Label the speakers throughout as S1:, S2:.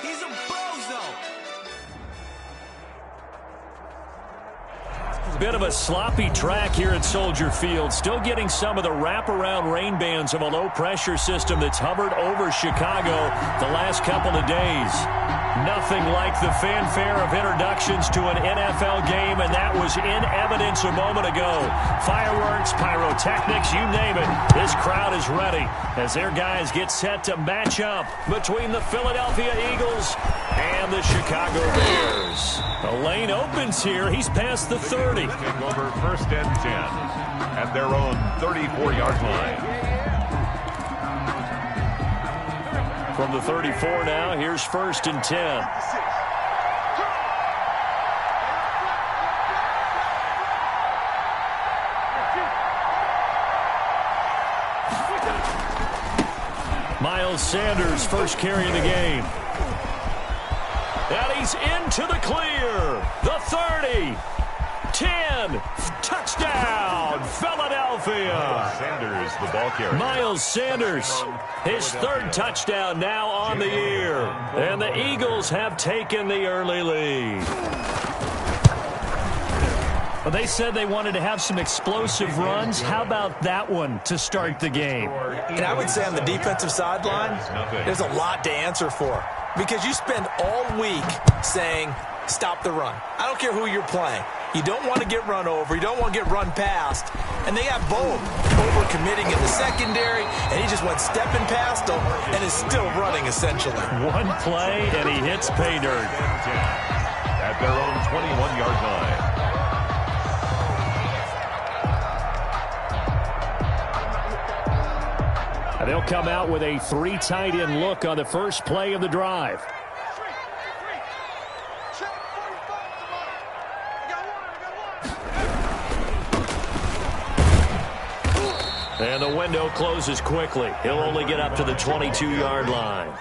S1: He's a bozo.
S2: Bit of a sloppy track here at Soldier Field. Still getting some of the wraparound rain bands of a low-pressure system that's hovered over Chicago the last couple of days. Nothing like the fanfare of introductions to an NFL game, and that was in evidence a moment ago. Fireworks, pyrotechnics, you name it. This crowd is ready as their guys get set to match up between the Philadelphia Eagles and the Chicago Bears. The lane opens here. He's past the 30.
S3: Taking over 1st and 10 at their own 34-yard line.
S2: From the 34 now, here's 1st and 10. Miles Sanders first carry of the game. And he's into the clear. The 30. 10. Touchdown, Philadelphia.
S3: Sanders, the ball carrier.
S2: Miles Sanders, his 3rd touchdown now on the year. And the Eagles have taken the early lead. Well, they said they wanted to have some explosive runs. How about that one to start the game?
S4: And I would say on the defensive sideline, there's a lot to answer for. Because you spend all week saying, stop the run. I don't care who you're playing. You don't want to get run over. You don't want to get run past. And they got both overcommitting in the secondary, and he just went stepping past them and is still running, essentially.
S2: One play, and he hits pay dirt.
S3: At their own 21-yard line.
S2: They'll come out with a 3 tight end look on the first play of the drive. And the window closes quickly. He'll only get up to the 22-yard line.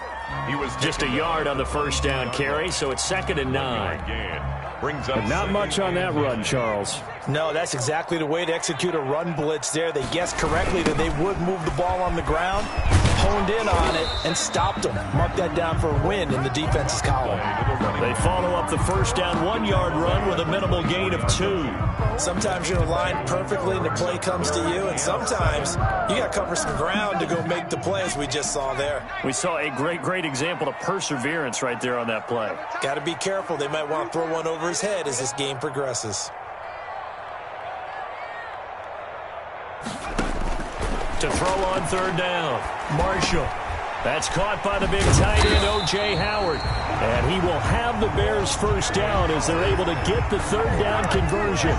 S2: He was just a yard on the first down carry, so it's 2nd and 9.
S3: Brings up
S2: not much on that run, Charles.
S4: No, that's exactly the way to execute a run blitz there. They guessed correctly that they would move the ball on the ground, honed in on it, and stopped them. Mark that down for a win in the defense's column.
S2: They follow up the first down 1-yard run with a minimal gain of 2.
S4: Sometimes you're aligned perfectly and the play comes to you, and sometimes you got to cover some ground to go make the play, as we just saw there.
S2: We saw a great example of perseverance right there on that play.
S4: Got to be careful. They might want to throw one over his head as this game progresses.
S2: To throw on 3rd down, Marshall. That's caught by the big tight end, O.J. Howard. And he will have the Bears first down as they're able to get the 3rd down conversion.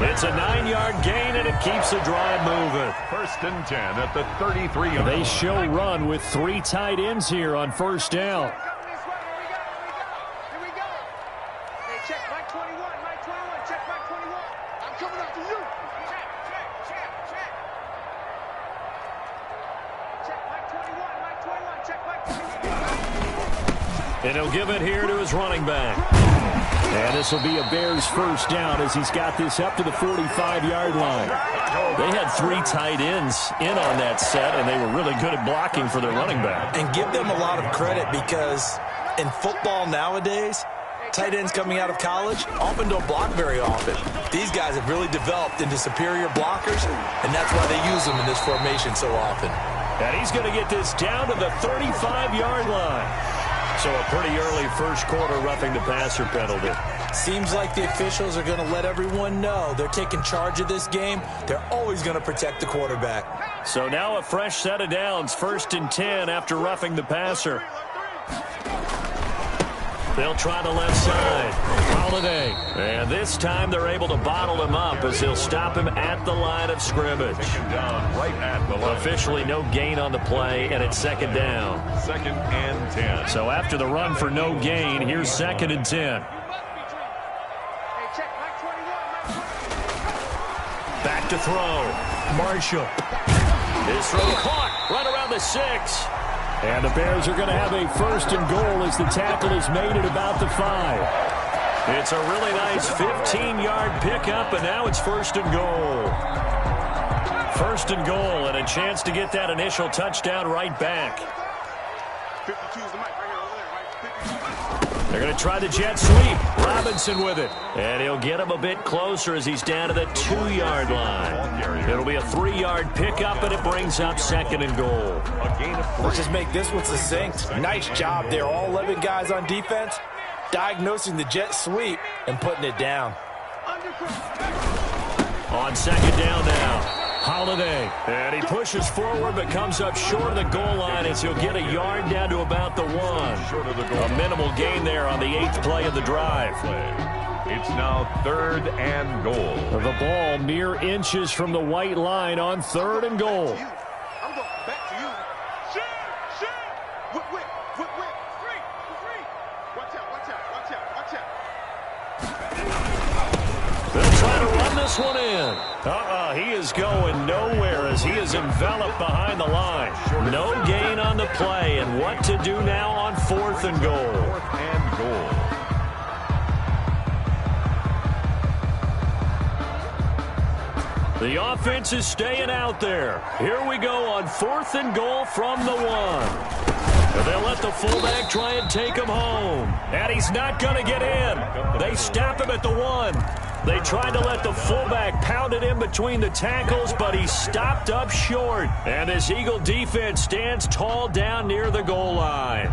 S2: It's a 9-yard gain, and it keeps the drive moving.
S3: 1st and 10 at the 33.
S2: They show run with 3 tight ends here on first down.
S5: Here we go. Hey, check Mike 21, Mike 21, check Mike 21. I'm coming up to you. Check. Check Mike 21, Mike 21, check Mike 21.
S2: And he'll give it here to his running back. And this will be a Bears first down as he's got this up to the 45-yard line. They had 3 tight ends in on that set, and they were really good at blocking for their running back.
S4: And give them a lot of credit because in football nowadays, tight ends coming out of college often don't block very often. These guys have really developed into superior blockers, and that's why they use them in this formation so often.
S2: And he's going to get this down to the 35-yard line. So a pretty early first quarter roughing the passer penalty.
S4: Seems like the officials are going to let everyone know they're taking charge of this game. They're always going to protect the quarterback.
S2: So now a fresh set of downs, 1st and 10 after roughing the passer. They'll try the left side. Holiday. And this time they're able to bottle him up as he'll stop him at the line of scrimmage.
S3: Down right at the line.
S2: Officially no gain on the play, and it's 2nd down.
S3: 2nd and 10.
S2: So after the run for no gain, here's 2nd and 10. Back to throw. Marshall. His throw caught right around the 6. And the Bears are going to have a 1st and goal as the tackle is made at about the 5. It's a really nice 15-yard pickup, and now it's 1st and goal. 1st and goal, and a chance to get that initial touchdown right back.
S5: 52 is the mic right here, over there, right?
S2: They're going to try the jet sweep. Robinson with it. And he'll get him a bit closer as he's down to the 2-yard line. It'll be a 3-yard pickup, and it brings up 2nd and goal.
S4: Let's just make this one succinct. Nice job there. All 11 guys on defense diagnosing the jet sweep and putting it down.
S2: On 2nd down now. Holiday, and he pushes forward but comes up short of the goal line as he'll get a yard down to about the 1. A minimal gain there on the 8th play of the drive.
S3: It's now 3rd and goal.
S2: The ball mere inches from the white line on 3rd and goal.
S5: I'm going back to you. Shoot! Whip. Free. Watch out.
S2: They'll try to run this one in. He is going nowhere as he is enveloped behind the line. No gain on the play, and what to do now on 4th and goal.
S3: 4th and goal.
S2: The offense is staying out there. Here we go on 4th and goal from the 1. But they'll let the fullback try and take him home. And he's not going to get in. They stop him at the 1. They tried to let the fullback pound it in between the tackles, but he stopped up short. And this Eagle defense stands tall down near the goal line.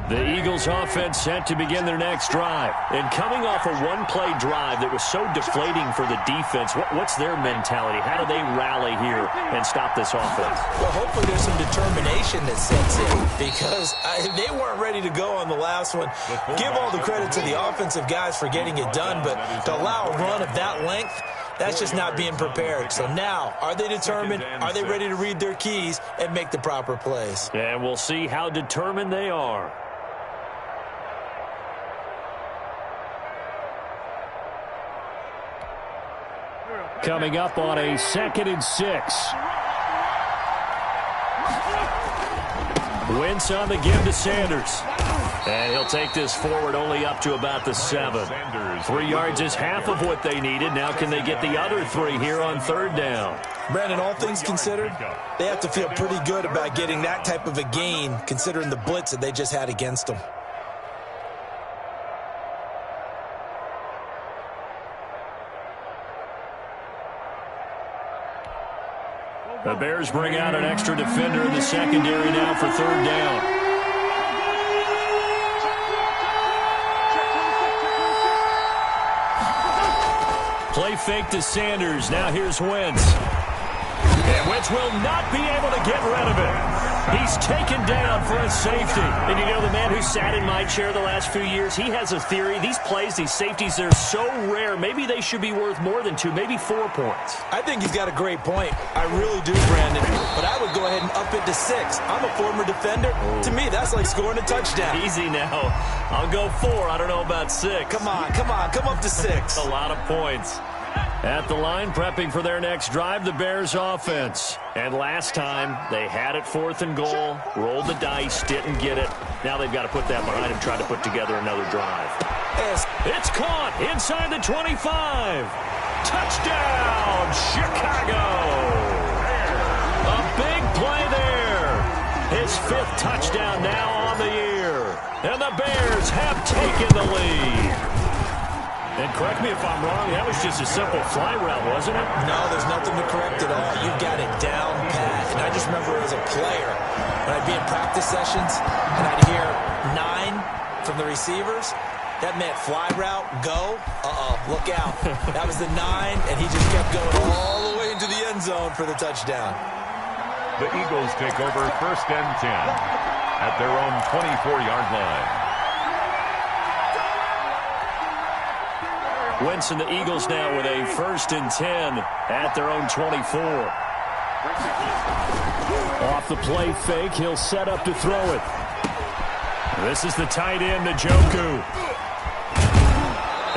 S2: The Eagles offense set to begin their next drive. And coming off a one-play drive that was so deflating for the defense, what's their mentality? How do they rally here and stop this offense?
S4: Well, hopefully there's some determination that sets in because they weren't ready to go on the last one. Give all the credit to the offensive guys for getting it done, but to allow a run of that length, that's just not being prepared. So now, are they determined? Are they ready to read their keys and make the proper plays?
S2: And we'll see how determined they are. Coming up on a 2nd and 6. Wentz on the give to Sanders. And he'll take this forward only up to about the 7. 3 yards is half of what they needed. Now can they get the other 3 here on 3rd down?
S4: Brandon, all things considered, they have to feel pretty good about getting that type of a gain considering the blitz that they just had against them.
S2: The Bears bring out an extra defender in the secondary now for 3rd down. Play fake to Sanders. Now here's Wentz. And Wentz will not be able to get rid of it. He's taken down for a safety. And you know, the man who sat in my chair the last few years, he has a theory. These plays, these safeties, they're so rare. Maybe they should be worth more than 2, maybe 4 points.
S4: I think he's got a great point. I really do, Brandon. But I would go ahead and up it to 6. I'm a former defender. To me, that's like scoring a touchdown.
S2: Easy now. I'll go 4. I don't know about 6.
S4: Come on. Come up to 6.
S2: A lot of points. At the line, prepping for their next drive, the Bears offense. And last time, they had it 4th and goal, rolled the dice, didn't get it. Now they've got to put that behind them, try to put together another drive. It's caught inside the 25. Touchdown, Chicago. A big play there. His 5th touchdown now on the year. And the Bears have taken the lead. And correct me if I'm wrong, that was just a simple fly route, wasn't it?
S4: No, there's nothing to correct at all. You've got it down pat. And I just remember as a player, when I'd be in practice sessions, and I'd hear 9 from the receivers, that meant fly route, go, look out. That was the 9, and he just kept going all the way into the end zone for the touchdown.
S3: The Eagles take over 1st and 10 at their own 24-yard line.
S2: Wentz and the Eagles now with a 1st and 10 at their own 24. Off the play fake, he'll set up to throw it. This is the tight end, Njoku.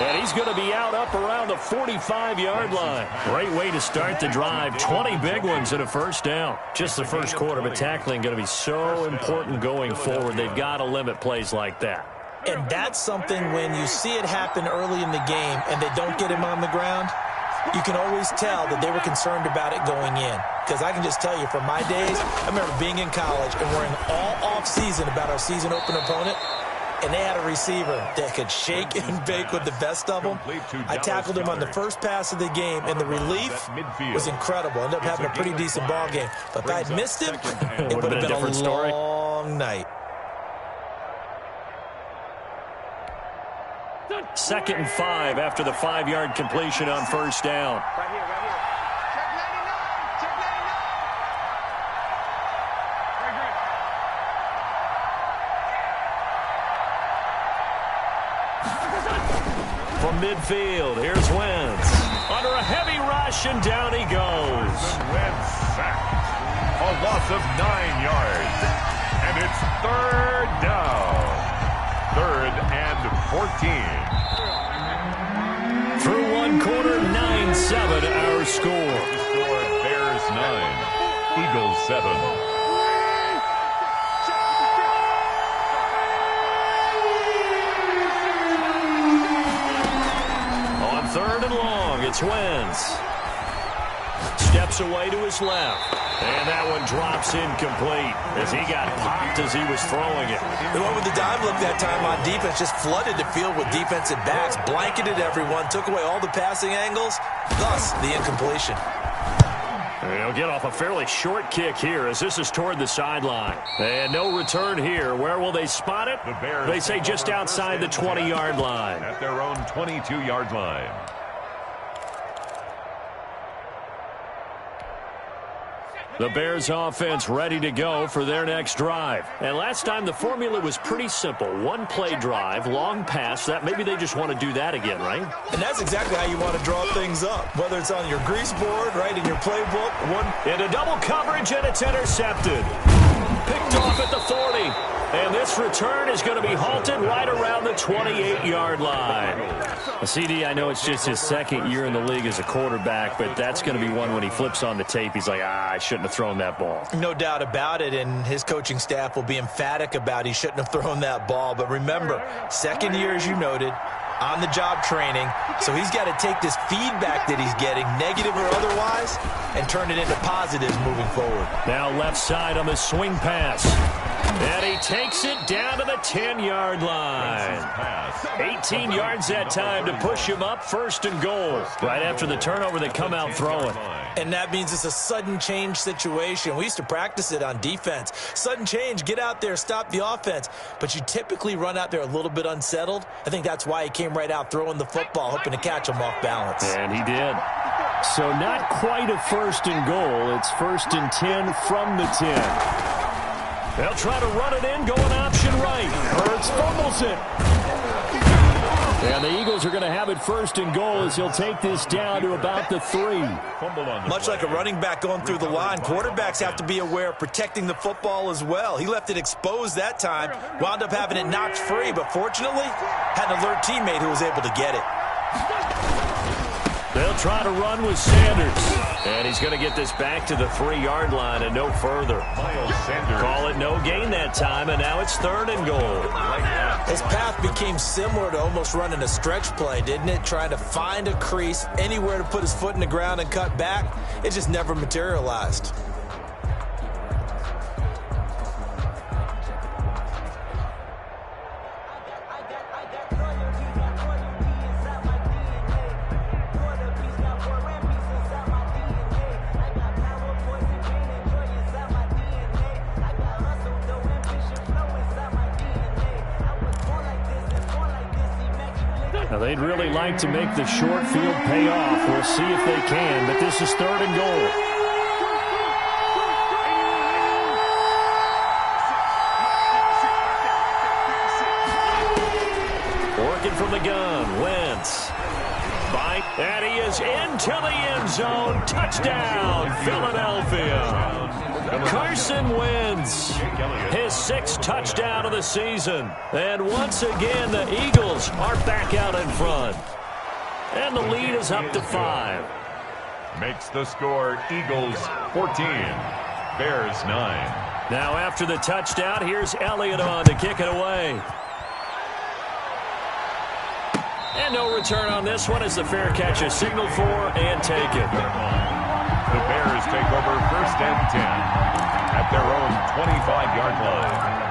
S2: And he's going to be out up around the 45-yard line. Great way to start the drive. 20 big ones and a 1st down. Just the first quarter, but tackling going to be so important going forward. They've got to limit plays like that.
S4: And that's something when you see it happen early in the game and they don't get him on the ground, you can always tell that they were concerned about it going in. Because I can just tell you, from my days, I remember being in college and worrying all off-season about our season open opponent, and they had a receiver that could shake and bake with the best of them. I tackled him on the first pass of the game, and the relief was incredible. Ended up having a pretty decent ball game. But if I had missed him, it would have been a long night.
S2: 2nd and 5 after the 5-yard completion on first down.
S5: Right here, right here. Check 99. Check 99.
S2: From midfield, here's Wentz. Under a heavy rush, and down he goes.
S3: Wentz sacked. A loss of 9 yards. And it's 3rd down. 3rd and 14.
S2: Through one quarter, 9-7 our score.
S3: The score, Bears 9, Eagles 7.
S2: On 3rd and long, it's Wentz. Steps away to his left. And that one drops incomplete as he got popped as he was throwing it.
S4: They went with the dime look that time on defense, just flooded the field with defensive backs, blanketed everyone, took away all the passing angles, thus the incompletion.
S2: He'll get off a fairly short kick here as this is toward the sideline. And no return here. Where will they spot it? They say just outside the 20-yard line.
S3: At their own 22-yard line.
S2: The Bears offense ready to go for their next drive. And last time the formula was pretty simple. One play drive, long pass. That maybe they just want to do that again, right?
S4: And that's exactly how you want to draw things up. Whether it's on your grease board, right, in your playbook.
S2: Into double coverage, and it's intercepted. Picked off at the 40. And this return is going to be halted right around the 28-yard line. CD, I know it's just his 2nd year in the league as a quarterback, but that's going to be one when he flips on the tape, he's like, I shouldn't have thrown that ball.
S4: No doubt about it, and his coaching staff will be emphatic about he shouldn't have thrown that ball. But remember, 2nd year, as you noted, on-the-job training, so he's got to take this feedback that he's getting, negative or otherwise, and turn it into positives moving forward.
S2: Now left side on the swing pass. And he takes it down to the 10-yard line. 18 yards that time to push him up, 1st and goal. Right after the turnover, they come out throwing.
S4: And that means it's a sudden change situation. We used to practice it on defense. Sudden change, get out there, stop the offense. But you typically run out there a little bit unsettled. I think that's why he came right out throwing the football, hoping to catch him off balance.
S2: And he did. So not quite a 1st and goal. It's 1st and 10 from the 10. They'll try to run it in, going option right. Hurts fumbles it. And the Eagles are going to have it 1st and goal as he'll take this down to about the 3.
S4: Much like a running back going through the line, quarterbacks have to be aware of protecting the football as well. He left it exposed that time, wound up having it knocked free, but fortunately had an alert teammate who was able to get it.
S2: They'll try to run with Sanders. And he's going to get this back to the 3-yard line and no further. Call it no gain that time, and now it's 3rd and goal.
S4: His path became similar to almost running a stretch play, didn't it? Trying to find a crease, anywhere to put his foot in the ground and cut back. It just never materialized.
S2: Now, they'd really like to make the short field pay off. We'll see if they can, but this is 3rd and goal. Working from the gun, Wentz. And he is into the end zone. Touchdown, Philadelphia. Carson Wentz, his 6th touchdown of the season. And once again, the Eagles are back out in front. And the lead is up to 5.
S3: Makes the score Eagles 14, Bears 9.
S2: Now after the touchdown, here's Elliott on to kick it away. And no return on this one as the fair catch is signaled for and taken.
S3: The Bears take over 1st and 10 at their own 25-yard line.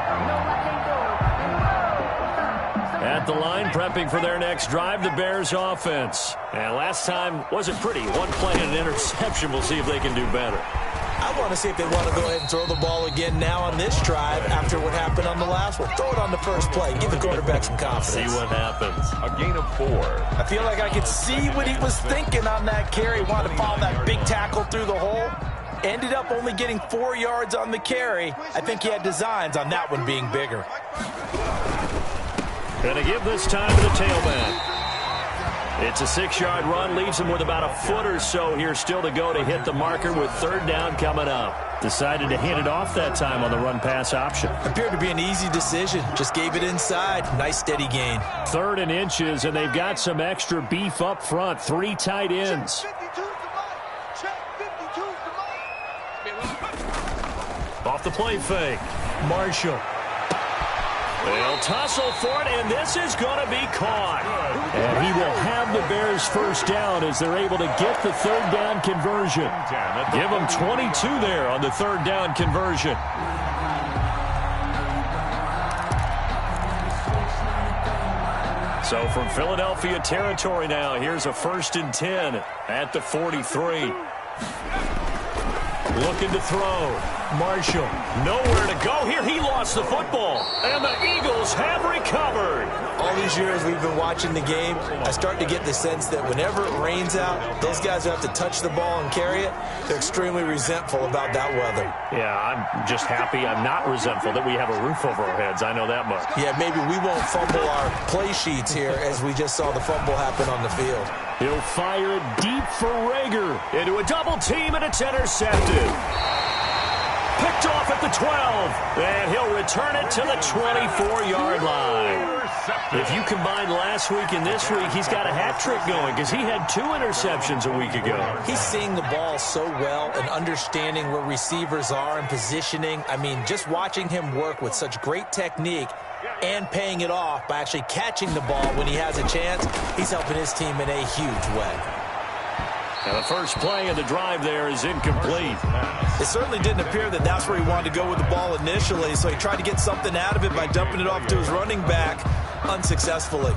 S2: At the line, prepping for their next drive, the Bears offense. And last time wasn't pretty. One play and an interception. We'll see if they can do better.
S4: I want to see if they want to go ahead and throw the ball again now on this drive after what happened on the last one. Throw it on the first play. Give the quarterback some confidence.
S2: See what happens.
S3: A gain of 4.
S4: I feel like I could see what he was thinking on that carry. Wanted to follow that big tackle through the hole. Ended up only getting 4 yards on the carry. I think he had designs on that one being bigger.
S2: Going to give this time to the tailback. It's a 6-yard run, leaves him with about a foot or so here still to go to hit the marker with 3rd down coming up. Decided to hand it off that time on the run-pass option.
S4: Appeared to be an easy decision. Just gave it inside. Nice steady gain.
S2: 3rd and inches, and they've got some extra beef up front. 3 tight ends. Off the play fake. Marshall. They'll tussle for it, and this is going to be caught. And he will have the Bears 1st down as they're able to get the 3rd down conversion. Give them 22 there on the 3rd down conversion. So from Philadelphia territory now, here's a 1st and 10 at the 43. Looking to throw. Marshall, nowhere to go here. He lost the football, and the Eagles have recovered.
S4: All these years we've been watching the game, I start to get the sense that whenever it rains out, those guys who have to touch the ball and carry it, they're extremely resentful about that weather.
S2: Yeah, I'm just happy I'm not resentful that we have a roof over our heads. I know that much.
S4: Yeah, maybe we won't fumble our play sheets here as we just saw the fumble happen on the field.
S2: He'll fire it deep for Rager. Into a double team, and it's intercepted. Picked off at the 12, and he'll return it to the 24-yard line. If you combine last week and this week, he's got a hat trick going because he had 2 interceptions a week ago.
S4: He's seeing the ball so well and understanding where receivers are and positioning. I mean, just watching him work with such great technique and paying it off by actually catching the ball when he has a chance, he's helping his team in a huge way.
S2: Now the first play of the drive there is incomplete.
S4: It certainly didn't appear that that's where he wanted to go with the ball initially, so he tried to get something out of it by dumping it off to his running back unsuccessfully.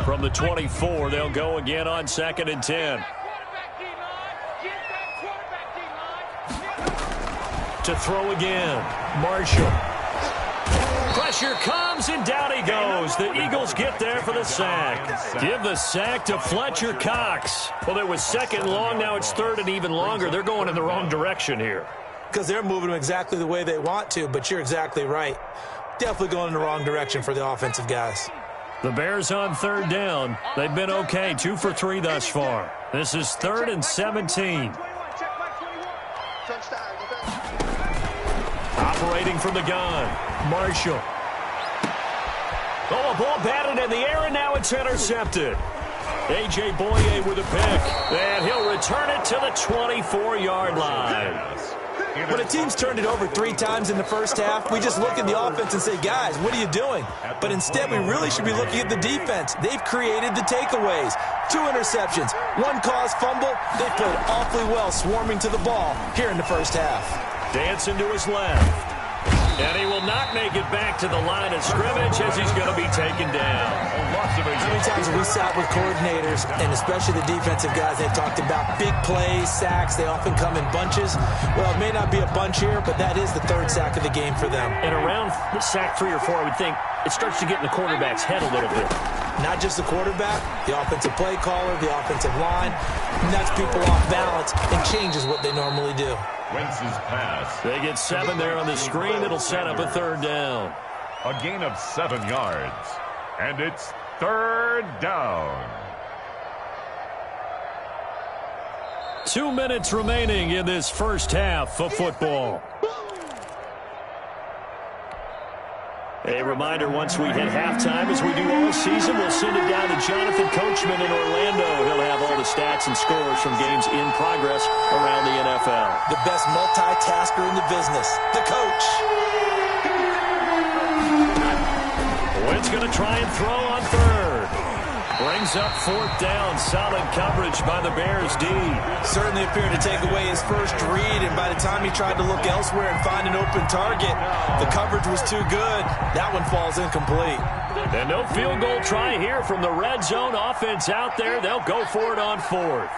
S2: From the 24, they'll go again on 2nd and 10. To throw again, Marshall. Pressure comes, and down he goes. The Eagles get there for the sack. Give the sack to Fletcher Cox. Well, it was 2nd long. Now it's 3rd and even longer. They're going in the wrong direction here.
S4: Because they're moving them exactly the way they want to, but you're exactly right. Definitely going in the wrong direction for the offensive guys.
S2: The Bears on 3rd down. They've been okay, 2 for 3 thus far. This is 3rd and 17. Operating from the gun, Marshall. Oh, a ball batted in the air, and now it's intercepted. A.J. Boye with a pick, and he'll return it to the 24-yard line.
S4: When a team's turned it over 3 times in the first half, we just look at the offense and say, guys, what are you doing? But instead, we really should be looking at the defense. They've created the takeaways. 2 interceptions, 1 caused fumble. They played awfully well swarming to the ball here in the first half.
S2: Dancing to his left. And he will not make it back to the line of scrimmage as he's going to be taken down.
S4: How many times have we sat with coordinators, and especially the defensive guys, they talked about big plays, sacks. They often come in bunches. Well, it may not be a bunch here, but that is the 3rd sack of the game for them.
S2: And around the sack 3 or 4, I would think it starts to get in the quarterback's head a little bit.
S4: Not just the quarterback, the offensive play caller, the offensive line. Knocks people off balance and changes what they normally do.
S3: Wentz's pass.
S2: They get 7 there on the screen. It'll set up a 3rd down.
S3: A gain of 7 yards. And it's 3rd down.
S2: 2 minutes remaining in this first half of football. A reminder, once we hit halftime, as we do all season, we'll send it down to Jonathan Coachman in Orlando. He'll have all the stats and scores from games in progress around the NFL.
S4: The best multitasker in the business, the coach.
S2: Wentz going to try and throw on 3rd. Brings up 4th down. Solid coverage by the Bears D.
S4: Certainly appeared to take away his first read, and by the time he tried to look elsewhere and find an open target, the coverage was too good. That one falls incomplete.
S2: And no field goal try here from the red zone offense out there. They'll go for it on 4th.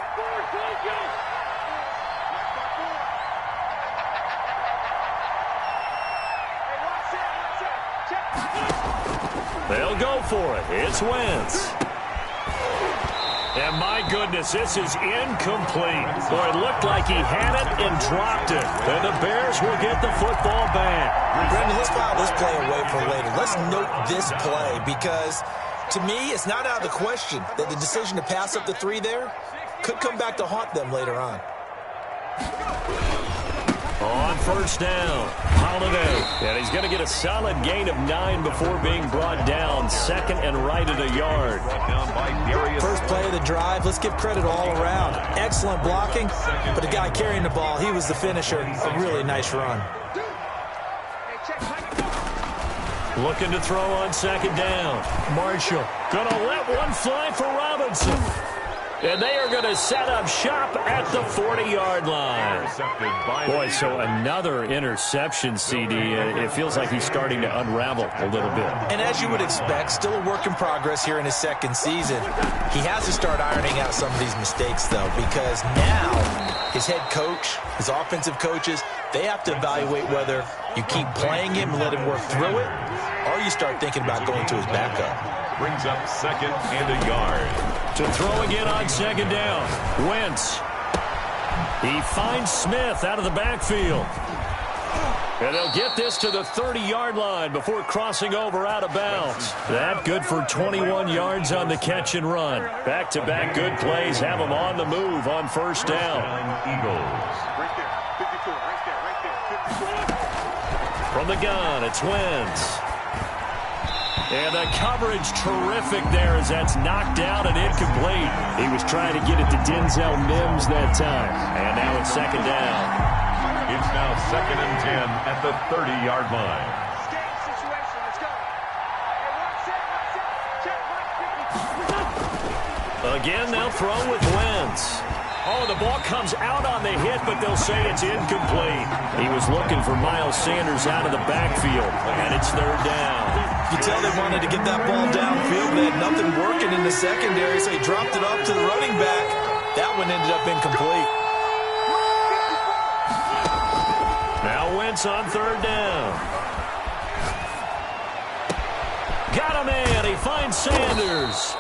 S2: They'll go for it. It's Wentz. And my goodness, this is incomplete. Boy, it looked like he had it and dropped it. And the Bears will get the football back.
S4: Brendan, let's file this play away for later. Let's note this play because, to me, it's not out of the question that the decision to pass up the 3 there could come back to haunt them later on.
S2: On 1st down, Holiday. And he's going to get a solid gain of 9 before being brought down. 2nd and right at a yard.
S4: First play of the drive, let's give credit all around. Excellent blocking, but the guy carrying the ball, he was the finisher. A really nice run.
S2: Looking to throw on 2nd down. Marshall going to let one fly for Robinson. And they are going to set up shop at the 40-yard line. Boy, so another interception, CD. It feels like he's starting to unravel a little bit.
S4: And as you would expect, still a work in progress here in his 2nd season. He has to start ironing out some of these mistakes, though, because now his head coach, his offensive coaches, they have to evaluate whether you keep playing him and let him work through it, or you start thinking about going to his backup.
S3: Brings up 2nd and a yard.
S2: To throw again on 2nd down. Wentz. He finds Smith out of the backfield. And they'll get this to the 30-yard line before crossing over out of bounds. That good for 21 yards on the catch and run. Back-to-back good plays have them on the move on 1st down.
S3: Eagles.
S2: From the gun, it's Wentz. And the coverage terrific there as that's knocked out and incomplete. He was trying to get it to Denzel Mims that time. And now it's 2nd down.
S3: It's now 2nd and 10 at the 30-yard line.
S2: Again, they'll throw with Wentz. Oh, the ball comes out on the hit, but they'll say it's incomplete. He was looking for Miles Sanders out of the backfield, and it's 3rd down.
S4: You tell they wanted to get that ball downfield. They had nothing working in the secondary, so he dropped it off to the running back. That one ended up incomplete.
S2: Now Wentz on 3rd down. Got a man. He finds Sanders.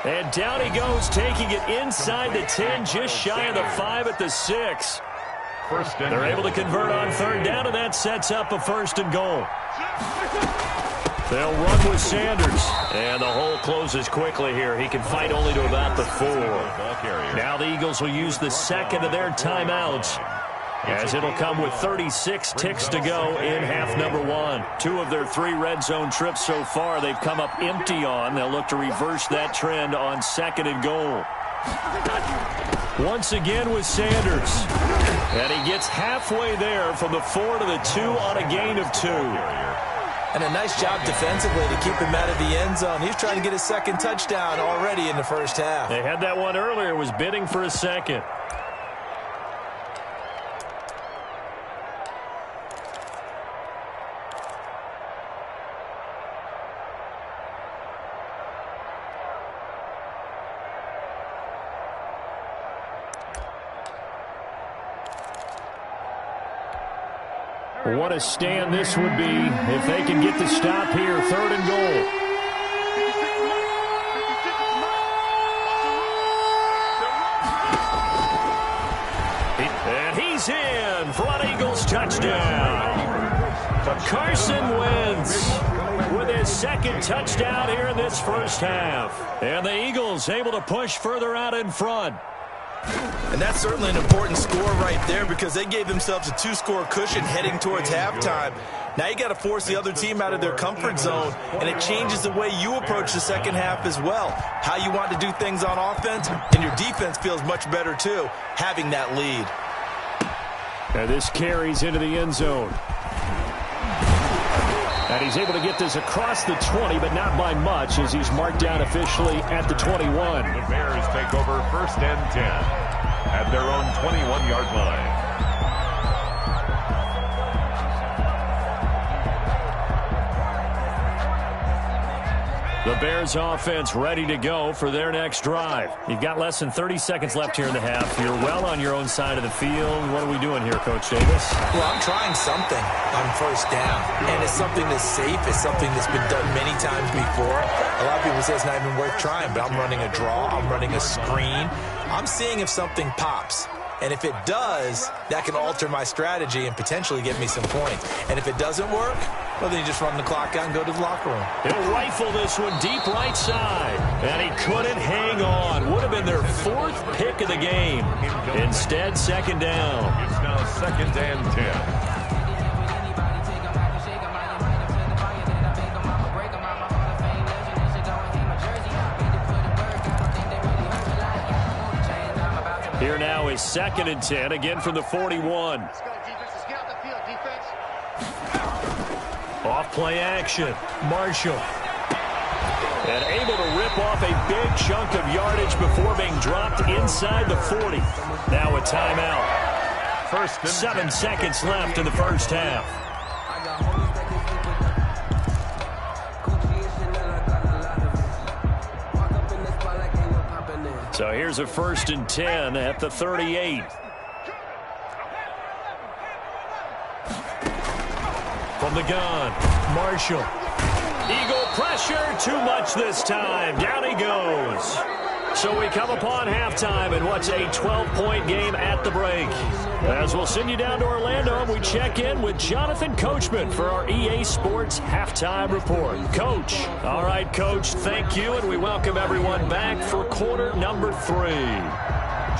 S2: And down he goes, taking it inside the 10, just shy of the 5 at the 6. They're able to convert on 3rd down, and that sets up a 1st and goal. They'll run with Sanders. And the hole closes quickly here. He can fight only to about the 4. Now the Eagles will use the 2nd of their timeouts, as it'll come with 36 ticks to go in half number 1. 2 of their 3 red zone trips so far they've come up empty on. They'll look to reverse that trend on 2nd and goal. Once again with Sanders. And he gets halfway there from the 4 to the 2 on a gain of 2.
S4: And a nice job defensively to keep him out of the end zone. He's trying to get his 2nd touchdown already in the 1st half.
S2: They had that one earlier, was bidding for a 2nd. What a stand this would be if they can get the stop here. 3rd and goal. And he's in. Front Eagles touchdown. Carson Wentz with his 2nd touchdown here in this 1st half. And the Eagles able to push further out in front.
S4: And that's certainly an important score right there because they gave themselves a 2-score cushion heading towards halftime. Now you got to force the other team out of their comfort zone, and it changes the way you approach the 2nd half as well. How you want to do things on offense, and your defense feels much better too, having that lead.
S2: And this carries into the end zone. And he's able to get this across the 20, but not by much, as he's marked down officially at the 21.
S3: The Bears take over 1st and 10 at their own 21-yard line.
S2: The Bears offense ready to go for their next drive. You've got less than 30 seconds left here in the half. You're well on your own side of the field. What are we doing here, Coach Davis?
S4: Well, I'm trying something on 1st down, and it's something that's safe. It's something that's been done many times before. A lot of people say it's not even worth trying, but I'm running a draw. I'm running a screen. I'm seeing if something pops. And if it does, that can alter my strategy and potentially get me some points. And if it doesn't work, well, then you just run the clock out and go to the locker room.
S2: He'll rifle this one deep right side. And he couldn't hang on. Would have been their 4th pick of the game. Instead, 2nd down.
S3: It's now 2nd and 10.
S2: Here now is 2nd and 10, again from the 41.
S5: Let's go, defense. Let's get out the field, defense.
S2: Off play action. Marshall. And able to rip off a big chunk of yardage before being dropped inside the 40. Now a timeout.
S3: 1st and
S2: 7 seconds left in the first half. So here's a 1st and 10 at the 38. From the gun, Marshall. Eagle pressure, too much this time. Down he goes. So we come upon halftime in what's a 12-point game at the break. As we'll send you down to Orlando, and we check in with Jonathan Coachman for our EA Sports Halftime Report. Coach. All right, Coach, thank you, and we welcome everyone back for quarter number 3.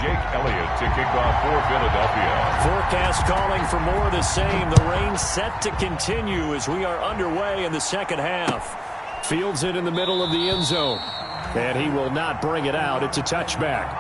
S3: Jake Elliott to kick off for Philadelphia.
S2: Forecast calling for more of the same. The rain set to continue as we are underway in the second half. Fields it in the middle of the end zone. And he will not bring it out. It's a touchback.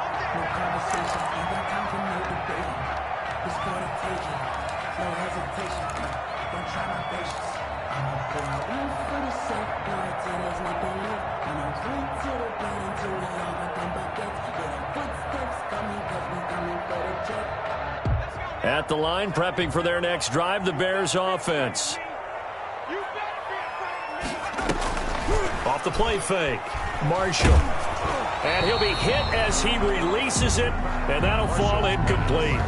S2: At the line, prepping for their next drive, the Bears offense. Off the play fake. Marshall. And he'll be hit as he releases it, and that'll fall incomplete.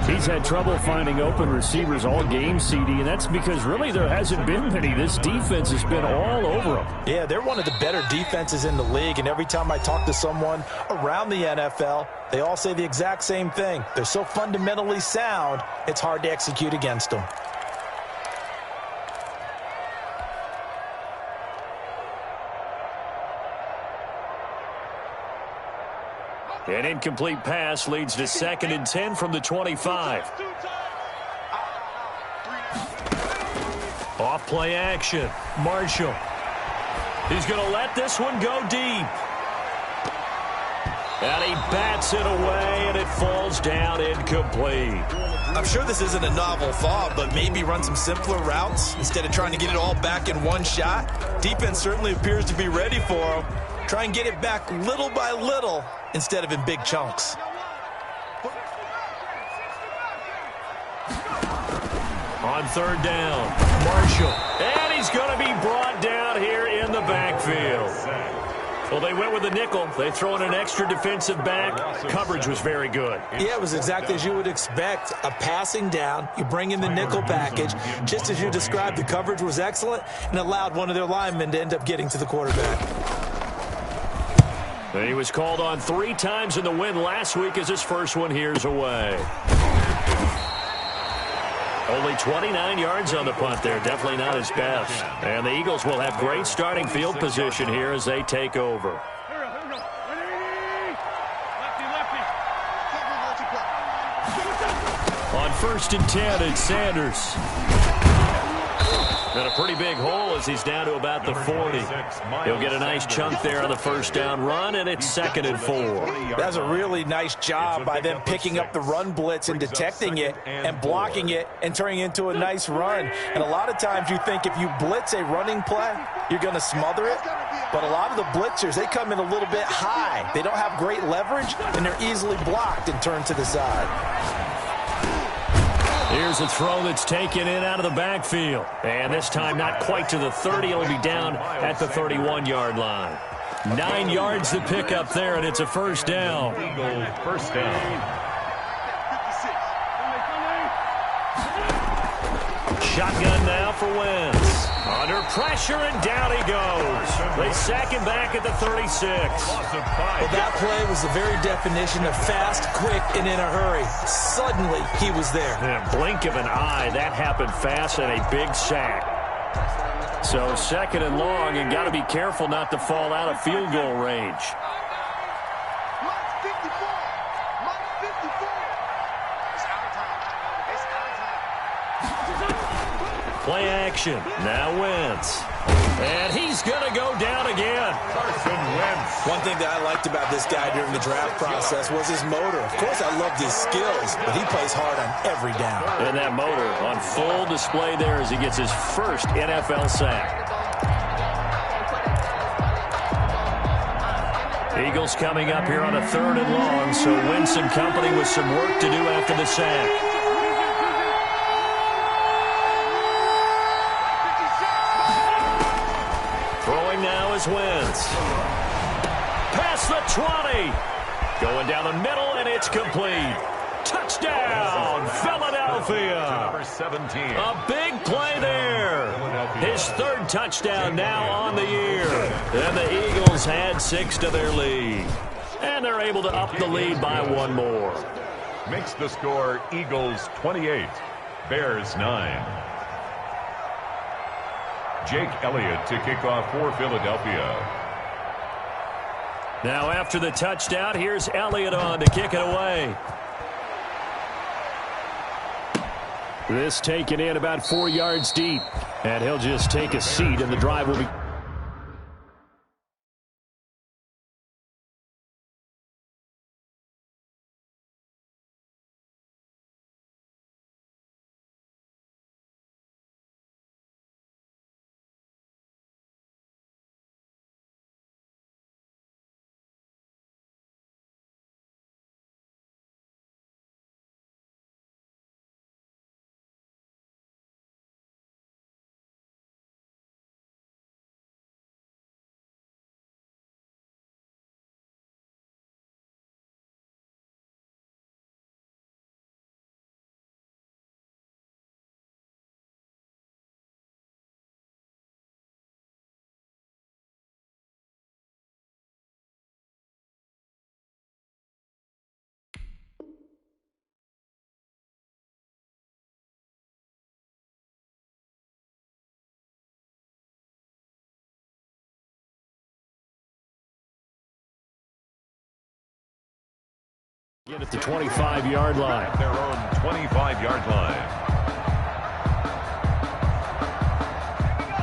S2: He's had trouble finding open receivers all game, CD, and that's because really there hasn't been many. This defense has been all over them.
S4: Yeah, they're one of the better defenses in the league, and every time I talk to someone around the NFL, they all say the exact same thing. They're so fundamentally sound, it's hard to execute against them.
S2: An incomplete pass leads to 2nd and 10 from the 25. Off play action. Marshall. He's going to let this one go deep. And he bats it away, and it falls down incomplete.
S4: I'm sure this isn't a novel thought, but maybe run some simpler routes instead of trying to get it all back in one shot. Defense certainly appears to be ready for him. Try and get it back little by little instead of in big chunks.
S2: On 3rd down, Marshall. And he's going to be brought down here in the backfield. Well, they went with the nickel. They throw in an extra defensive back. Coverage was very good.
S4: Yeah, it was exactly as you would expect. A passing down, you bring in the nickel package. Just as you described, the coverage was excellent and allowed one of their linemen to end up getting to the quarterback.
S2: He was called on 3 times in the win last week as his first one here's away. Only 29 yards on the punt there. Definitely not his best. And the Eagles will have great starting field position here as they take over. On 1st and 10, it's Sanders. And a pretty big hole as he's down to about the 40. He'll get a nice chunk there on the first down run, and it's 2nd and 4.
S4: That's a really nice job by them picking up the run blitz and detecting it and blocking it and turning it into a nice run. And a lot of times you think if you blitz a running play, you're going to smother it. But a lot of the blitzers, they come in a little bit high. They don't have great leverage, and they're easily blocked and turned to the side.
S2: Here's a throw that's taken in out of the backfield. And this time not quite to the 30. It'll be down at the 31-yard line. 9 yards to pick up there, and it's a first down.
S3: Eagles first down.
S2: Shotgun now for Wentz. Under pressure, and down he goes. They sack him back at the 36.
S4: Well, that play was the very definition of fast, quick, and in a hurry. Suddenly, he was there.
S2: In a blink of an eye, that happened fast and a big sack. So 2nd and long, and got to be careful not to fall out of field goal range. Play action. Now Wentz. And he's going to go down again.
S3: Carson Wentz.
S4: One thing that I liked about this guy during the draft process was his motor. Of course, I loved his skills, but he plays hard on every down.
S2: And that motor on full display there as he gets his first NFL sack. Eagles coming up here on a 3rd and long, so Wentz and company with some work to do after the sack. Throwing now is Wentz. Past the 20. Going down the middle, and it's complete. Touchdown, Philadelphia.
S3: Number 17.
S2: A big play there. His 3rd touchdown now on the year. And the Eagles had 6 to their lead. And they're able to up the lead by 1 more.
S3: Makes the score Eagles 28, Bears 9. Jake Elliott to kick off for Philadelphia.
S2: Now after the touchdown, here's Elliott on to kick it away. This taken in about 4 yards deep. And he'll just take a seat, and the drive will be... Get at the 25-yard line.
S3: At their own 25-yard line.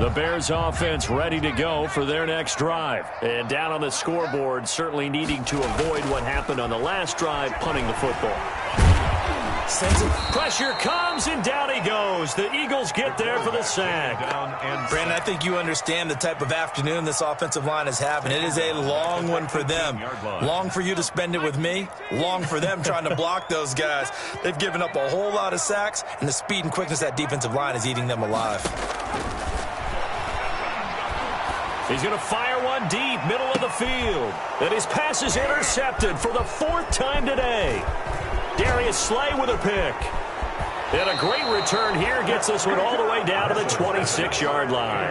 S2: The Bears offense ready to go for their next drive. And down on the scoreboard, certainly needing to avoid what happened on the last drive, punting the football. Pressure comes, and down he goes. The Eagles get there for the sack.
S4: Brandon, I think you understand the type of afternoon this offensive line is having. It is a long one for them. Long for you to spend it with me. Long for them trying to block those guys. They've given up a whole lot of sacks, and the speed and quickness of that defensive line is eating them alive.
S2: He's going to fire one deep, middle of the field. And his pass is intercepted for the 4th time today. Darius Slay with a pick. And a great return here gets this one all the way down to the 26-yard line.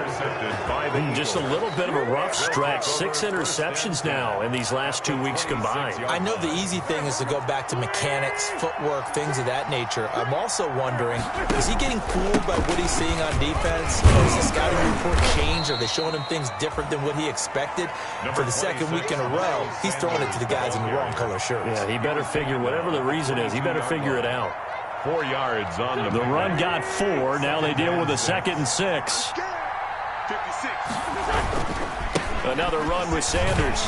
S2: And just a little bit of a rough stretch. 6 interceptions now in these last 2 weeks combined.
S4: I know the easy thing is to go back to mechanics, footwork, things of that nature. I'm also wondering, is he getting fooled by what he's seeing on defense? Has the scouting report changed? Are they showing him things different than what he expected? For the 2nd week in a row, he's throwing it to the guys in the wrong color shirts.
S2: Yeah, he better figure, whatever the reason is, he better figure it out.
S3: 4 yards on
S2: the run. Got 4. Now they deal with a 2nd and 6.
S5: 56.
S2: Another run with Sanders.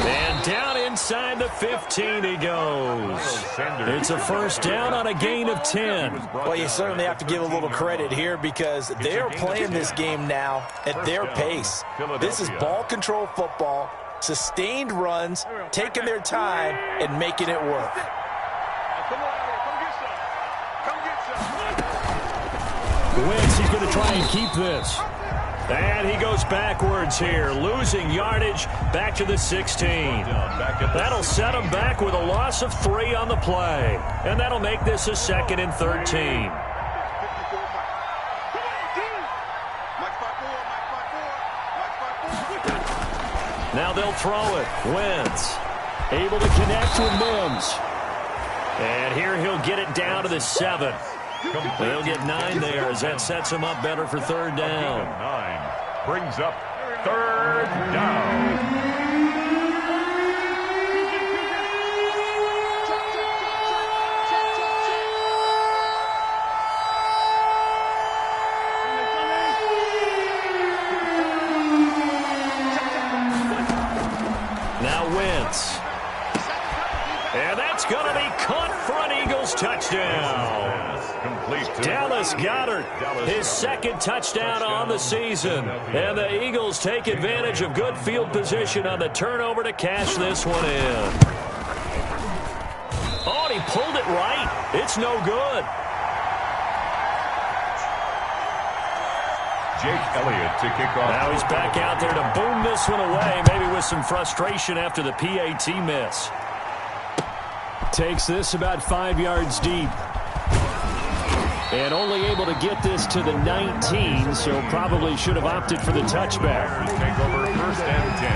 S2: And down inside the 15 he goes. It's a first down on a gain of 10.
S4: Well, you certainly have to give a little credit here because they're playing this game now at their pace. This is ball control football, sustained runs, taking their time, and making it work.
S5: Come on, come get some.
S2: Wentz, he's going to try and keep this. And he goes backwards here, losing yardage back to the 16. That'll set him back with a loss of 3 on the play. And that'll make this a 2nd and 13. Now they'll throw it. Wentz able to connect with Mims. And here he'll get it down to the 7. They'll get 9 there as that sets him up better for 3rd down.
S3: 9 brings up 3rd down.
S2: Now Wentz. And that's going to be caught for an Eagles touchdown. Dallas Goedert, his 2nd touchdown on the season. And the Eagles take advantage of good field position on the turnover to cash this one in. Oh, and he pulled it right. It's no good.
S3: Jake Elliott to kick off.
S2: Now he's back out there to boom this one away, maybe with some frustration after the PAT miss. Takes this about 5 yards deep. And only able to get this to the 19, so probably should have opted for the touchback.
S3: Take over 1st and 10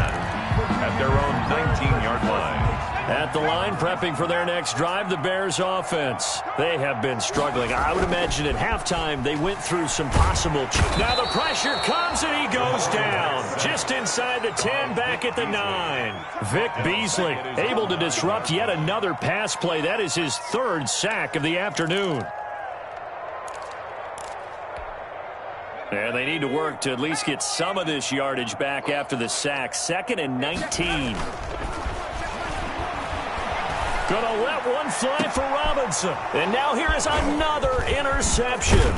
S3: at their own 19-yard line.
S2: At the line, prepping for their next drive, the Bears offense. They have been struggling. I would imagine at halftime they went through some possible... Now the pressure comes and he goes down. Just inside the 10, back at the 9. Vic Beasley able to disrupt yet another pass play. That is his 3rd sack of the afternoon. And they need to work to at least get some of this yardage back after the sack. 2nd and 19. Gonna let one fly for Robinson. And now here is another interception.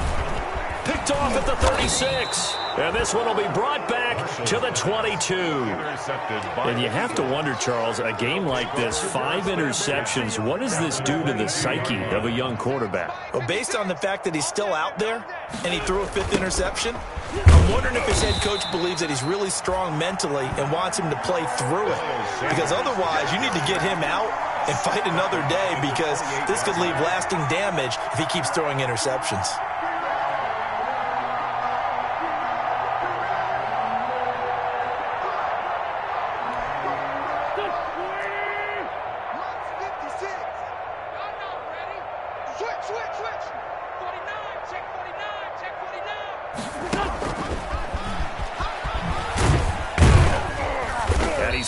S2: Picked off at the 36. And this one will be brought back to the 22. And you have to wonder, Charles, a game like this, 5 interceptions, what does this do to the psyche of a young quarterback?
S4: Well, based on the fact that he's still out there and he threw a 5th interception, I'm wondering if his head coach believes that he's really strong mentally and wants him to play through it. Because otherwise, you need to get him out and fight another day because this could leave lasting damage if he keeps throwing interceptions.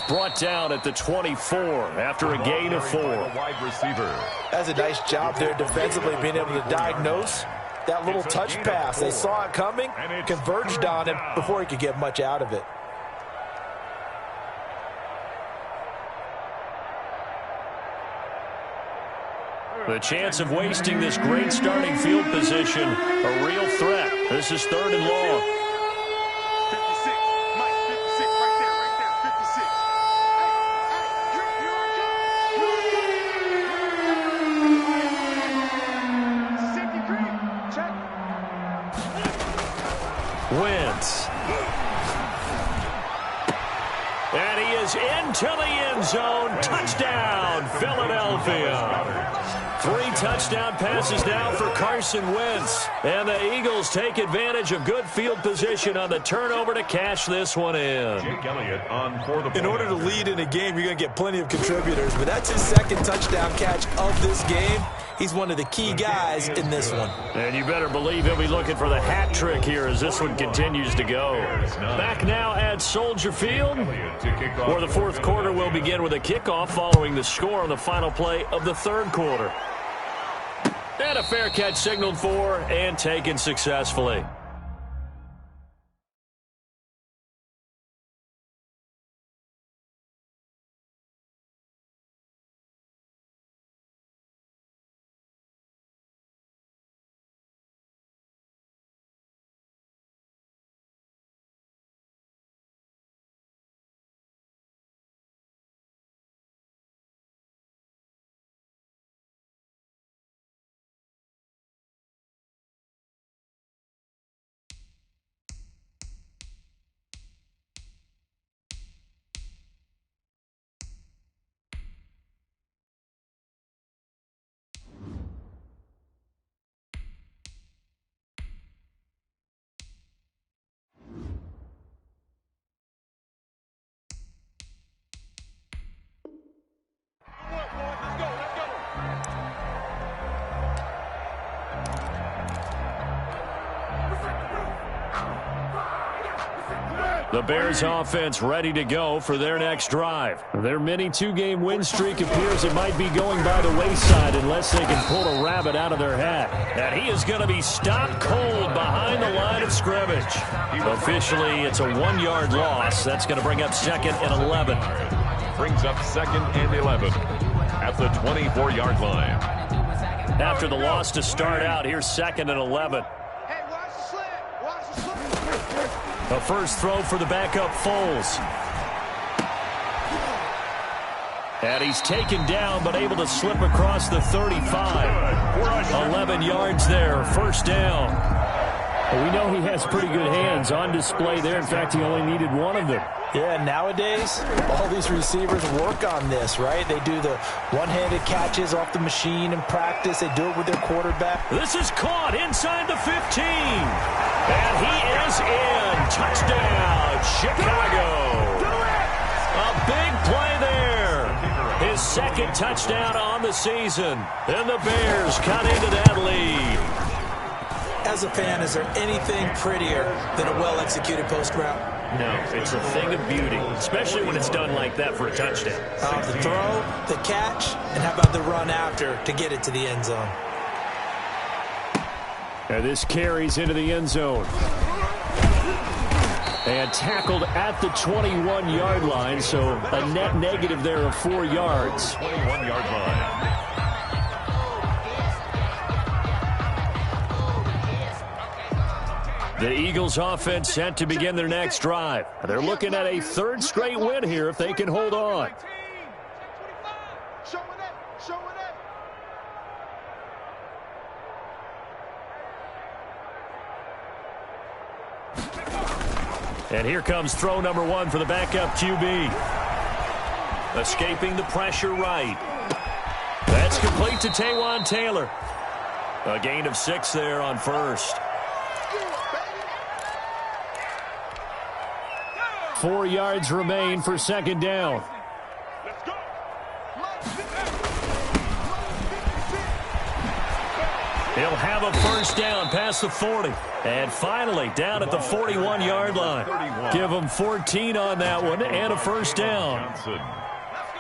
S2: Brought down at the 24 after a gain of 4.
S3: Wide receiver.
S4: That's a nice job there defensively, being able to diagnose that little touch pass. They saw it coming, converged on him before he could get much out of it.
S2: The chance of wasting this great starting field position, a real threat. This is 3rd and long.
S5: 56. Mike, 56. Right there. 56. Safety green. Check.
S2: Wentz. And he is into the end zone. Touchdown, Philadelphia. 3 touchdown passes now for Carson Wentz. And the Eagles take advantage of good field position on the turnover to cash this one in.
S3: Jake Elliott on for the
S4: In order to lead in a game, you're going to get plenty of contributors. But that's his 2nd touchdown catch of this game. He's one of the key guys in this one.
S2: And you better believe he'll be looking for the hat trick here as this one continues to go. Back now at Soldier Field, where the 4th quarter will begin with a kickoff following the score on the final play of the 3rd quarter. And a fair catch signaled for and taken successfully. The Bears offense ready to go for their next drive. Their mini two-game win streak appears it might be going by the wayside unless they can pull a rabbit out of their hat. And he is going to be stopped cold behind the line of scrimmage. Officially, it's a 1-yard loss. That's going to bring up 2nd and 11.
S3: Brings up 2nd and 11 at the 24-yard line.
S2: After the loss to start out, here's 2nd and 11.
S5: Hey, watch the slant. Watch the slant.
S2: A first throw for the backup Foles. And he's taken down but able to slip across the 35. 11 yards there, first down. Well, we know he has pretty good hands on display there. In fact, he only needed one of them.
S4: Yeah, nowadays, all these receivers work on this, right? They do the one-handed catches off the machine in practice. They do it with their quarterback.
S2: This is caught inside the 15. And he is in. Touchdown, Chicago. A big play there. His 2nd touchdown on the season. And the Bears cut into that lead.
S4: As a fan, is there anything prettier than a well-executed post route?
S2: No, it's a thing of beauty, especially when it's done like that for a touchdown.
S4: The throw, the catch, and how about the run after to get it to the end zone?
S2: And this carries into the end zone. And tackled at the 21-yard line, so a net negative there of 4 yards.
S3: 21-yard line.
S2: The Eagles offense set to begin their next drive. They're looking at a 3rd straight win here if they can hold on. And here comes throw number 1 for the backup QB. Escaping the pressure right. That's complete to Taywan Taylor. A gain of 6 there on first. 4 yards remain for 2nd down. He'll have a first down past the 40. And finally, down at the 41-yard line. Give him 14 on that one and a first down.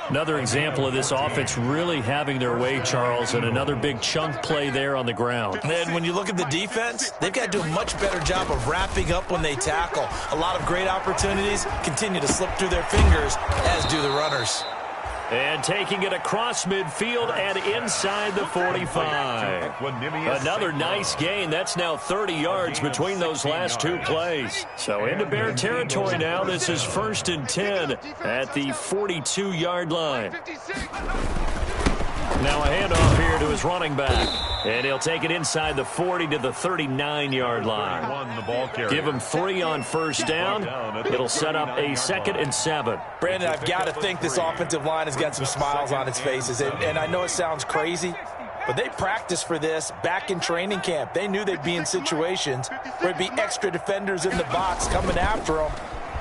S2: Another example of this offense really having their way, Charles, and another big chunk play there on the ground.
S4: And when you look at the defense, they've got to do a much better job of wrapping up when they tackle. A lot of great opportunities continue to slip through their fingers, as do the runners.
S2: And taking it across midfield and inside the 45. Another nice gain. That's now 30 yards between those last 2 plays. So into Bear territory now. This is 1st and 10 at the 42-yard line. Now a handoff here to his running back. And he'll take it inside the 40 to the 39-yard line. Give him 3 on first down. It'll set up a 2nd and 7.
S4: Brandon, I've got to think this offensive line has got some smiles on its faces. And I know it sounds crazy, but they practiced for this back in training camp. They knew they'd be in situations where it'd be extra defenders in the box coming after them,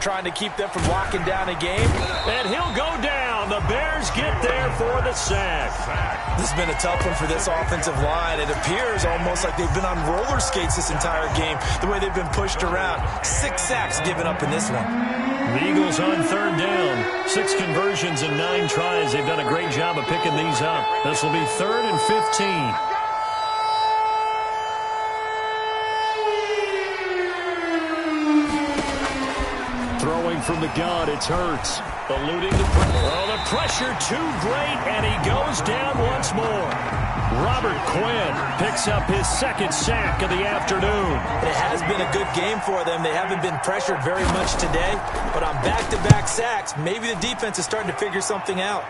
S4: trying to keep them from locking down a game.
S2: And he'll go down. The Bears get there for the sack.
S4: This has been a tough one for this offensive line. It appears almost like they've been on roller skates this entire game, the way they've been pushed around. 6 sacks given up in this one.
S2: The Eagles on 3rd down. 6 conversions and 9 tries. They've done a great job of picking these up. This will be 3rd and 15. Throwing from the gun, it's Hurts. Eluding the pressure. Oh, the pressure too great, and he goes down once more. Robert Quinn picks up his second sack of the afternoon.
S4: It has been a good game for them. They haven't been pressured very much today, but on back-to-back sacks, maybe the defense is starting to figure something out.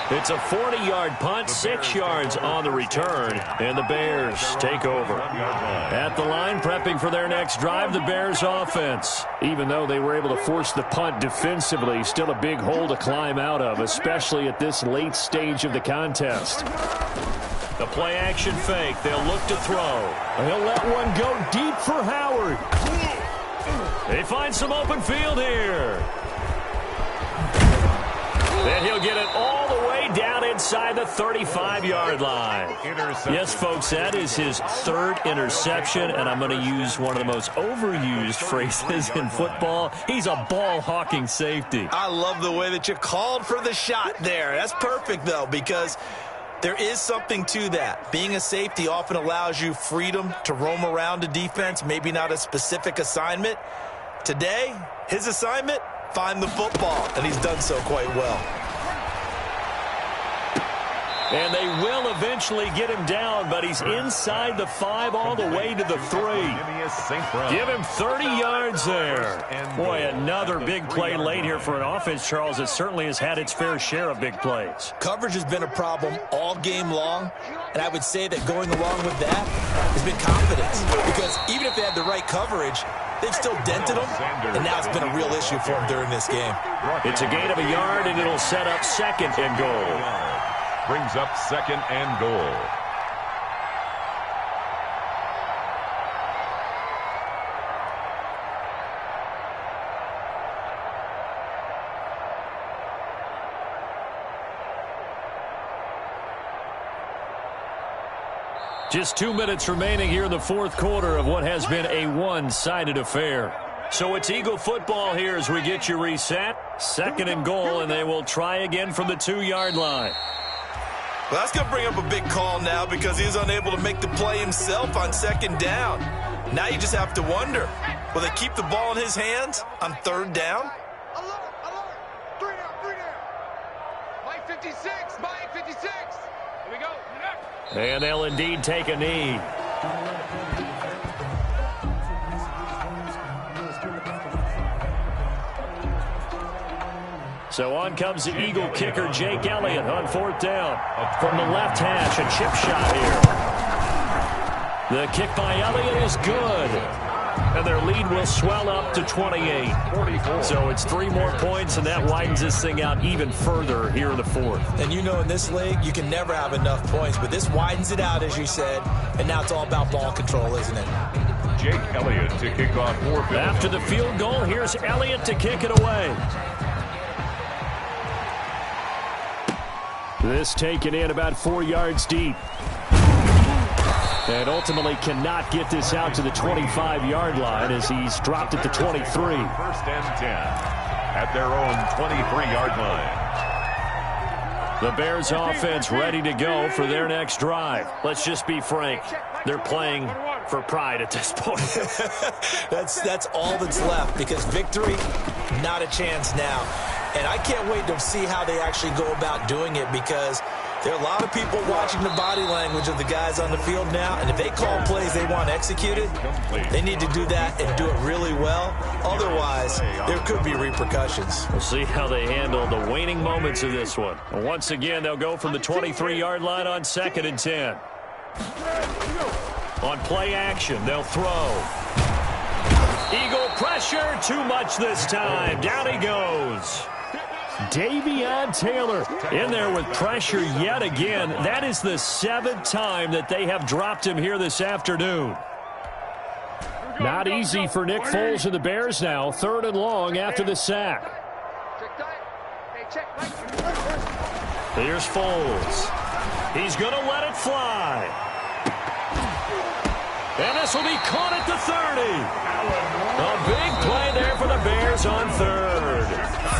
S2: It's a 40-yard punt, 6 yards on the return, and the Bears take over. At the line, prepping for their next drive, the Bears offense. Even though they were able to force the punt defensively, still a big hole to climb out of, especially at this late stage of the contest. The play-action fake. They'll look to throw. He'll let one go deep for Howard. They find some open field here. Then he'll get it all the way down inside the 35-yard line. Yes, folks, that is his third interception, and I'm going to use one of the most overused phrases in football. He's a ball-hawking safety.
S4: I love the way that you called for the shot there. That's perfect, though, because there is something to that. Being a safety often allows you freedom to roam around a defense, maybe not a specific assignment. Today, his assignment, find the football, and he's done so quite well.
S2: And they will eventually get him down, but he's inside the 5 all the way to the 3. Give him 30 yards there. Boy, another big play late here for an offense, Charles, that certainly has had its fair share of big plays.
S4: Coverage has been a problem all game long, and I would say that going along with that has been confidence. Because even if they had the right coverage, they've still dented them, and now it's been a real issue for them during this game.
S2: It's a gain of a yard, and it'll set up second and goal.
S3: Brings up second and goal.
S2: Just 2 minutes remaining here in the fourth quarter of what has been a one-sided affair. So it's Eagle football here as we get you reset. Second and goal, and they will try again from the 2-yard line.
S4: Well, that's going to bring up a big call now because he's unable to make the play himself on second down. Now you just have to wonder, will they keep the ball in his hands on third down?
S5: Alert, alert. 3 down. Mike 56, Mike 56. Here we go.
S2: And they'll indeed take a knee. So on comes the Eagle kicker, Jake Elliott, on fourth down. From the left hash, a chip shot here. The kick by Elliott is good. And their lead will swell up to 28. So it's 3 more points, and that widens this thing out even further here in the fourth.
S4: And you know in this league, you can never have enough points, but this widens it out, as you said, and now it's all about ball control, isn't it?
S3: Jake Elliott to kick off for Phillips.
S2: After the field goal, here's Elliott to kick it away. This taken in about 4 yards deep. And ultimately cannot get this out to the 25-yard line as he's dropped it to 23.
S3: First and 10 at their own 23-yard line.
S2: The Bears offense ready to go for their next drive. Let's just be frank. They're playing for pride at this point.
S4: That's all that's left because victory, not a chance now. And I can't wait to see how they actually go about doing it because there are a lot of people watching the body language of the guys on the field now, and if they call plays they want executed, they need to do that and do it really well. Otherwise, there could be repercussions.
S2: We'll see how they handle the waning moments of this one. Once again, they'll go from the 23-yard line on second and 10. On play action, they'll throw. Eagle pressure, too much this time. Down he goes. Davion Taylor in there with pressure yet again. That is the 7th time that they have dropped him here this afternoon. Not easy for Nick Foles and the Bears now. 3rd and long after the sack. Here's Foles. He's going to let it fly. And this will be caught at the 30. A big play there for the Bears on 3rd.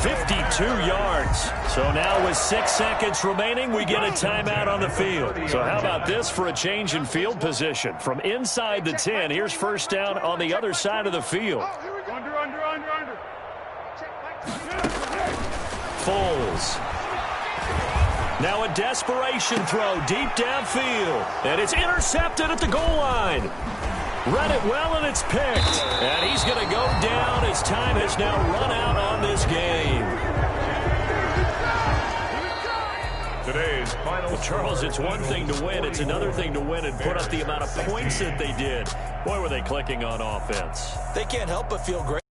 S2: 52 yards. So now with 6 seconds remaining, we get a timeout on the field. So how about this for a change in field position? From inside the 10, here's first down on the other side of the field.
S5: Under.
S2: Foles. Now a desperation throw deep downfield. And it's intercepted at the goal line. Read it well, and it's picked. And he's going to go down as time has now run out on this game.
S3: Today's final.
S2: Well, Charles, it's one thing to win. It's another thing to win and put up the amount of points that they did. Boy, were they clicking on offense.
S4: They can't help but feel great.